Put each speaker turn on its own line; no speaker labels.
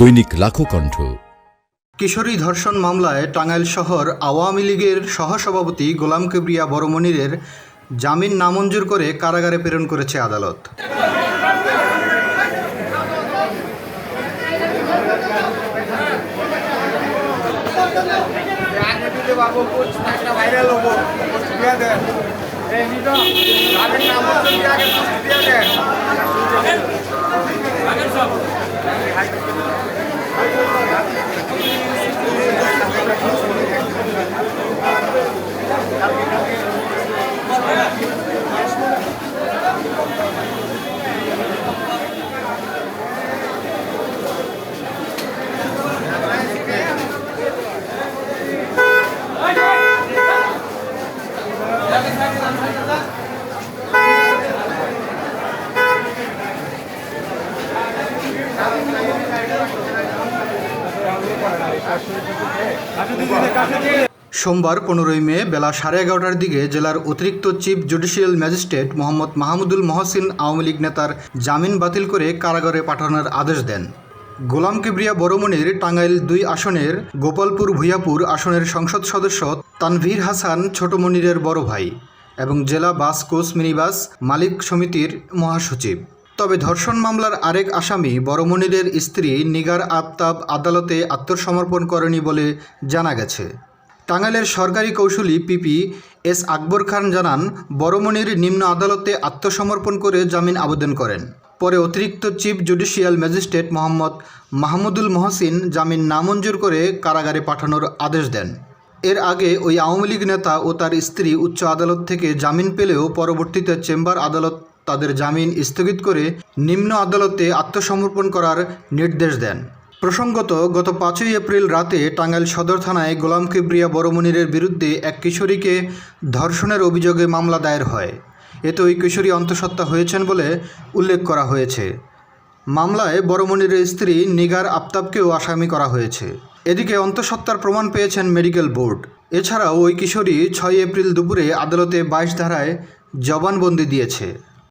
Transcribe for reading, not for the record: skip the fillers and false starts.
দৈনিক লাখো কণ্ঠ।
কিশোরী ধর্ষণ মামলায় টাঙ্গাইল শহর আওয়ামী লীগের সহসভাপতি গোলাম কিবরিয়া বড়মনিরের জামিন নামঞ্জুর করে কারাগারে প্রেরণ করেছে আদালত। সোমবার 15 মে বেলা 11:30টার দিকে জেলার অতিরিক্ত chief judicial magistrate Mohammad Mahmudul Mohsin Awami League নেতার জামিন বাতিল করে কারাগারে পাঠানোর আদেশ দেন। গোলাম কিবরিয়া বড়মনির টাঙ্গাইল 2 আসনের গোপালপুর ভূঁইয়াপুর আসনের সংসদ সদস্য তানভীর হাসান ছোট মনিরের বড় ভাই এবং জেলা বাস কোচ মিনিবাস মালিক সমিতির মহাসচিব। তবে ধর্ষণ মামলার আরেক আসামি বড়মনিরের স্ত্রী নিগার আফতাব আদালতে আত্মসমর্পণ করেনি বলে জানা গেছে। টাঙ্গাইলের সরকারি কৌঁসুলি পিপি এস আকবর খান জানান, বড়মনির নিম্ন আদালতে আত্মসমর্পণ করে জামিন আবেদন করেন। পরে অতিরিক্ত chief judicial magistrate Mohammad Mahmudul Mohsin জামিন নামঞ্জুর করে কারাগারে পাঠানোর আদেশ দেন। এর আগে ওই আওয়ামী লীগ নেতা ও তার স্ত্রী উচ্চ আদালত থেকে জামিন পেলেও পরবর্তীতে চেম্বার আদালত তাদের জামিন স্থগিত করে নিম্ন আদালতে আত্মসমর্পণ করার নির্দেশ দেন। প্রসঙ্গত, গত 5 এপ্রিল রাতে টাঙ্গাইল সদর থানায় গোলাম কিবরিয়া বড়মনিরের বিরুদ্ধে এক কিশোরীকে ধর্ষণের অভিযোগে মামলা দায়ের হয়। এতে ওই কিশোরী অন্তঃসত্ত্বা হয়েছেন বলে উল্লেখ করা হয়েছে। মামলায় বড়মনিরের স্ত্রী নিগার আফতাবকেও আসামি করা হয়েছে। এদিকে অন্তঃসত্ত্বার প্রমাণ পেয়েছেন মেডিকেল বোর্ড। এছাড়াও ওই কিশোরী 6 এপ্রিল দুপুরে আদালতে 22 ধারায় জবানবন্দি দিয়েছে।